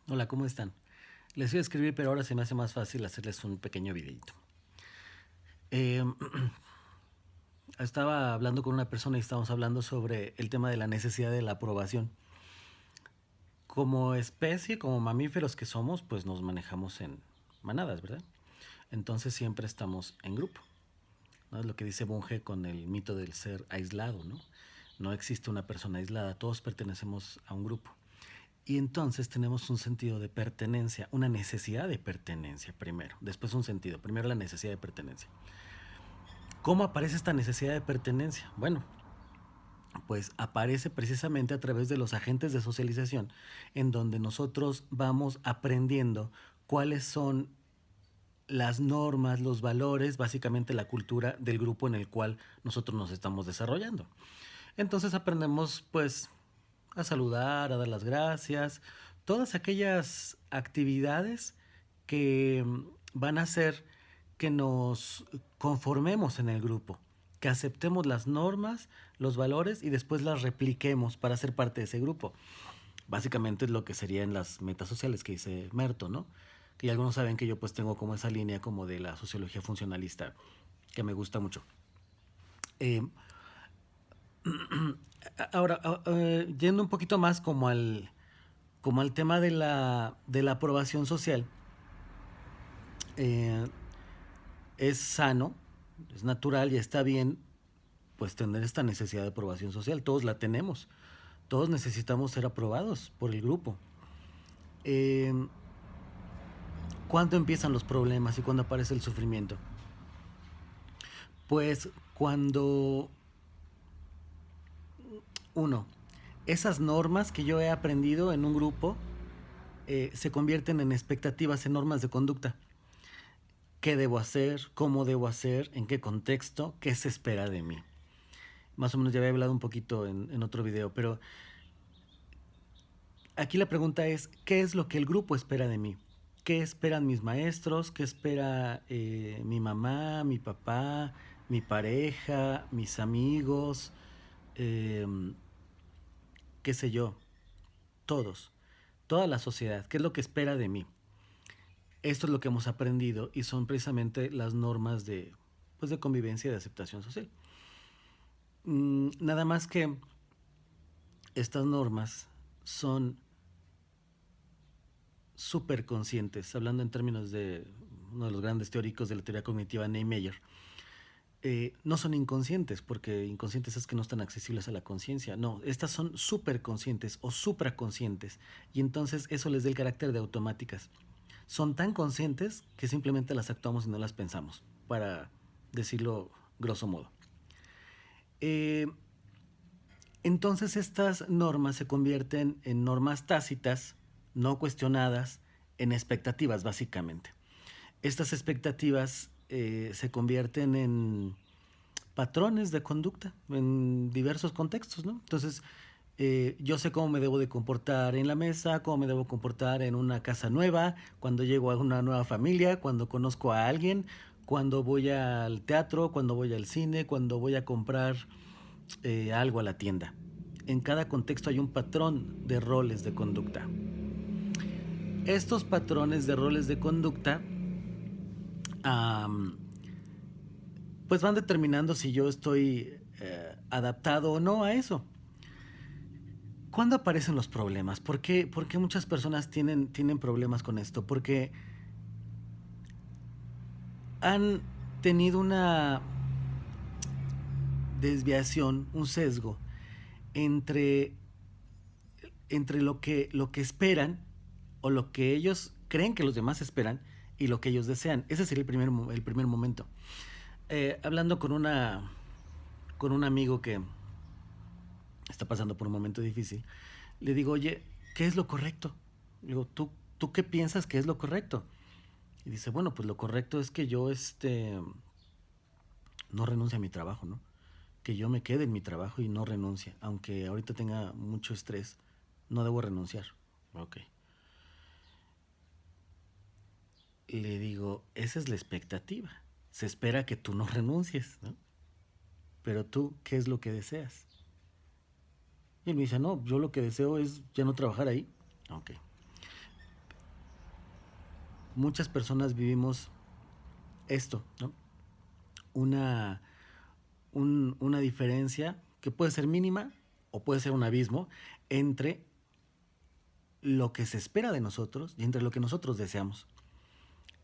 Hola, ¿cómo están? Les iba a escribir, pero ahora se me hace más fácil hacerles un pequeño videito. Eh, Estaba hablando con una persona y estábamos hablando sobre el tema de la necesidad de la aprobación. Como especie, como mamíferos que somos, pues nos manejamos en manadas, ¿verdad? Entonces siempre estamos en grupo, ¿no? Es lo que dice Bunge con el mito del ser aislado, ¿no? No existe una persona aislada, todos pertenecemos a un grupo. Y entonces tenemos un sentido de pertenencia, una necesidad de pertenencia primero, después un sentido, primero la necesidad de pertenencia. ¿Cómo aparece esta necesidad de pertenencia? Bueno, pues aparece precisamente a través de los agentes de socialización, en donde nosotros vamos aprendiendo cuáles son las normas, los valores, básicamente la cultura del grupo en el cual nosotros nos estamos desarrollando. Entonces aprendemos pues a saludar, a dar las gracias, todas aquellas actividades que van a hacer que nos conformemos en el grupo, que aceptemos las normas, los valores y después las repliquemos para ser parte de ese grupo. Básicamente es lo que sería en las metas sociales que dice Merton, ¿no? Que ya algunos saben que yo pues tengo como esa línea como de la sociología funcionalista que me gusta mucho. Eh, Ahora, yendo un poquito más como al tema de la aprobación social, eh, es sano, es natural y está bien pues tener esta necesidad de aprobación social. Todos la tenemos. Todos necesitamos ser aprobados por el grupo. Eh, ¿Cuándo empiezan los problemas y cuándo aparece el sufrimiento? Pues cuando uno, esas normas que yo he aprendido en un grupo se convierten en expectativas, en normas de conducta. ¿Qué debo hacer? ¿Cómo debo hacer? ¿En qué contexto? ¿Qué se espera de mí? Más o menos ya había hablado un poquito en otro video, pero aquí la pregunta es, ¿qué es lo que el grupo espera de mí? ¿Qué esperan mis maestros? ¿Qué espera mi mamá, mi papá, mi pareja, mis amigos? Eh, ¿Qué sé yo? Todos. Toda la sociedad. ¿Qué es lo que espera de mí? Esto es lo que hemos aprendido y son precisamente las normas de, pues, de convivencia y de aceptación social. Nada más que estas normas son súper conscientes, hablando en términos de uno de los grandes teóricos de la teoría cognitiva, Neymeyer. No son inconscientes, porque inconscientes es que no están accesibles a la conciencia. No, estas son súper conscientes o supraconscientes, y entonces eso les da el carácter de automáticas. Son tan conscientes que simplemente las actuamos y no las pensamos, para decirlo grosso modo. Eh, Entonces estas normas se convierten en normas tácitas, no cuestionadas, en expectativas básicamente. Estas expectativas se convierten en patrones de conducta en diversos contextos, ¿no? Entonces, yo sé cómo me debo de comportar en la mesa, cómo me debo comportar en una casa nueva, cuando llego a una nueva familia, cuando conozco a alguien, cuando voy al teatro, cuando voy al cine, cuando voy a comprar algo a la tienda. En cada contexto hay un patrón de roles de conducta. Estos patrones de roles de conducta um, pues van determinando si yo estoy adaptado o no a eso. ¿Cuándo aparecen los problemas? Por qué muchas personas tienen problemas con esto? Porque han tenido una desviación, un sesgo entre, entre lo que esperan o lo que ellos creen que los demás esperan y lo que ellos desean. Ese sería el primer momento. Hablando con un amigo que está pasando por un momento difícil, le digo, oye, ¿qué es lo correcto? Le digo, ¿tú qué piensas que es lo correcto? Y dice, bueno, pues lo correcto es que yo no renuncie a mi trabajo, ¿no? Que yo me quede en mi trabajo y no renuncie. Aunque ahorita tenga mucho estrés, no debo renunciar. Ok. Le digo, esa es la expectativa. Se espera que tú no renuncies, ¿no? Pero tú, ¿qué es lo que deseas? Y él me dice, no, yo lo que deseo es ya no trabajar ahí. Ok. muchas personas vivimos esto, ¿no? Una, una diferencia que puede ser mínima o puede ser un abismo entre lo que se espera de nosotros y entre lo que nosotros deseamos.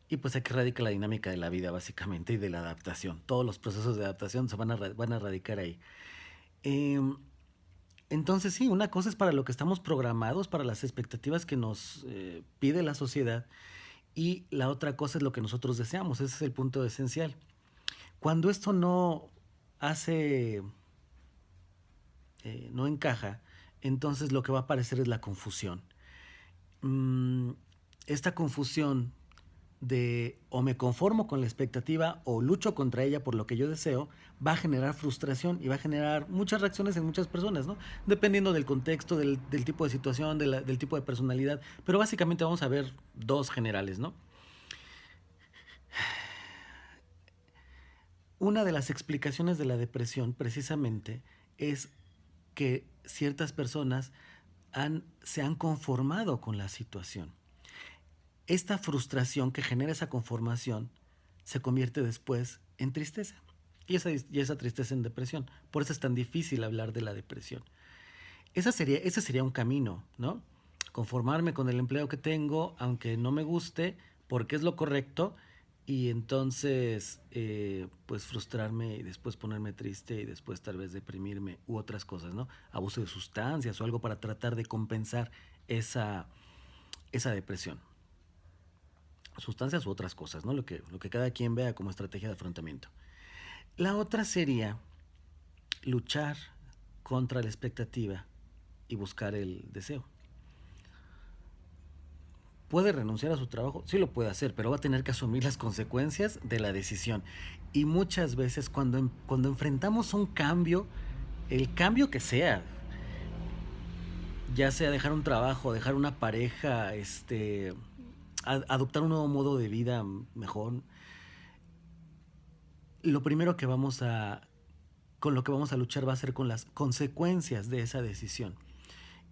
Y pues aquí radica la dinámica de la vida básicamente y de la adaptación. Todos los procesos de adaptación van a radicar ahí. Eh, entonces sí, una cosa es para lo que estamos programados, para las expectativas que nos pide la sociedad, y la otra cosa es lo que nosotros deseamos. Ese es el punto esencial. Cuando esto no hace, no encaja, entonces lo que va a aparecer es la confusión. Mm, esta confusión de o me conformo con la expectativa o lucho contra ella por lo que yo deseo, va a generar frustración y va a generar muchas reacciones en muchas personas, ¿no? Dependiendo del contexto, del tipo de situación, del tipo de personalidad. Pero básicamente vamos a ver dos generales, ¿no? Una de las explicaciones de la depresión precisamente es que ciertas personas se han conformado con la situación. Esta frustración que genera esa conformación se convierte después en tristeza. Y esa tristeza en depresión. Por eso es tan difícil hablar de la depresión. Ese sería un camino, ¿no? Conformarme con el empleo que tengo, aunque no me guste, porque es lo correcto, y entonces, pues frustrarme y después ponerme triste y después tal vez deprimirme u otras cosas, ¿no? Abuso de sustancias o algo para tratar de compensar esa, esa depresión. Sustancias u otras cosas, ¿no? Lo que cada quien vea como estrategia de afrontamiento. La otra sería luchar contra la expectativa y buscar el deseo. ¿Puede renunciar a su trabajo? Sí lo puede hacer, pero va a tener que asumir las consecuencias de la decisión. Y muchas veces cuando enfrentamos un cambio, el cambio que sea, ya sea dejar un trabajo, dejar una pareja, adoptar un nuevo modo de vida mejor, lo primero que con lo que vamos a luchar va a ser con las consecuencias de esa decisión.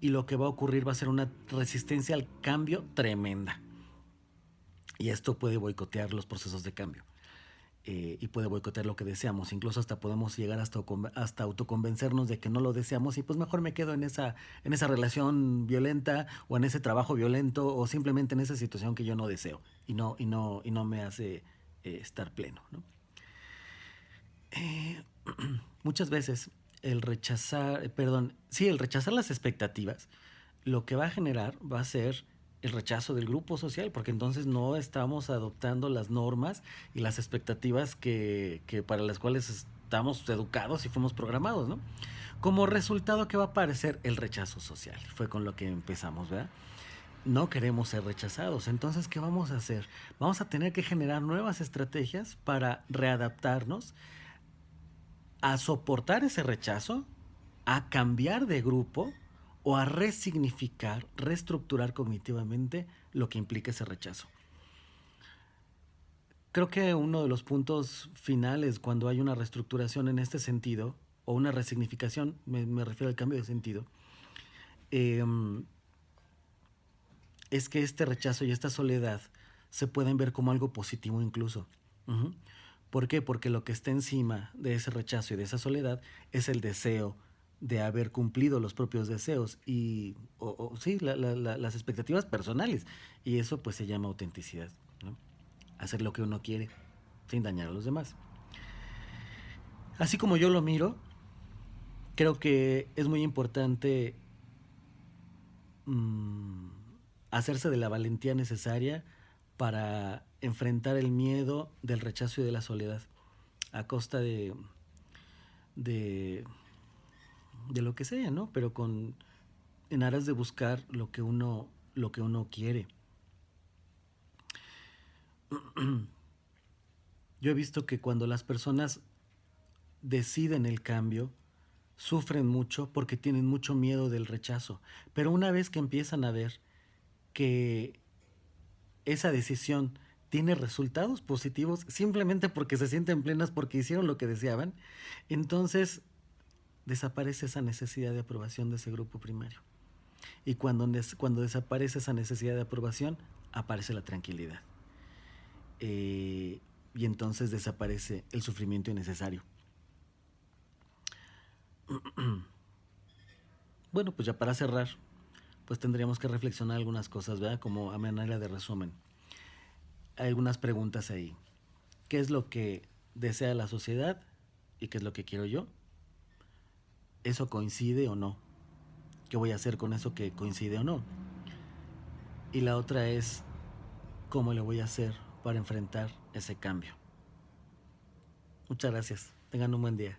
Y lo que va a ocurrir va a ser una resistencia al cambio tremenda. Y esto puede boicotear los procesos de cambio. Y puede boicotear lo que deseamos. Incluso hasta podemos llegar hasta autoconvencernos de que no lo deseamos y pues mejor me quedo en esa relación violenta o en ese trabajo violento o simplemente en esa situación que yo no deseo y no me hace estar pleno, ¿no? Muchas veces el rechazar las expectativas, lo que va a generar va a ser el rechazo del grupo social, porque entonces no estamos adoptando las normas y las expectativas que para las cuales estamos educados y fuimos programados, ¿no? Como resultado, ¿qué va a aparecer? El rechazo social. Fue con lo que empezamos, ¿verdad? No queremos ser rechazados. Entonces, ¿qué vamos a hacer? Vamos a tener que generar nuevas estrategias para readaptarnos a soportar ese rechazo, a cambiar de grupo o a resignificar, reestructurar cognitivamente lo que implica ese rechazo. Creo que uno de los puntos finales cuando hay una reestructuración en este sentido, o una resignificación, me refiero al cambio de sentido, eh, es que este rechazo y esta soledad se pueden ver como algo positivo incluso. Uh-huh. ¿Por qué? Porque lo que está encima de ese rechazo y de esa soledad es el deseo de haber cumplido los propios deseos y, sí, las expectativas personales. Y eso pues se llama autenticidad, ¿no? Hacer lo que uno quiere sin dañar a los demás. Así como yo lo miro, creo que es muy importante mmm, hacerse de la valentía necesaria para enfrentar el miedo del rechazo y de la soledad a costa de, de lo que sea, ¿no? Pero en aras de buscar lo que uno quiere. Yo he visto que cuando las personas deciden el cambio, sufren mucho porque tienen mucho miedo del rechazo. Pero una vez que empiezan a ver que esa decisión tiene resultados positivos simplemente porque se sienten plenas porque hicieron lo que deseaban, entonces desaparece esa necesidad de aprobación de ese grupo primario. Y cuando desaparece esa necesidad de aprobación, aparece la tranquilidad. y entonces desaparece el sufrimiento innecesario. Bueno, pues ya para cerrar, pues tendríamos que reflexionar algunas cosas, ¿verdad? Como a manera de resumen. Hay algunas preguntas ahí. ¿Qué es lo que desea la sociedad y qué es lo que quiero yo? ¿Eso coincide o no? ¿Qué voy a hacer con eso que coincide o no? Y la otra es, ¿cómo le voy a hacer para enfrentar ese cambio? Muchas gracias. Tengan un buen día.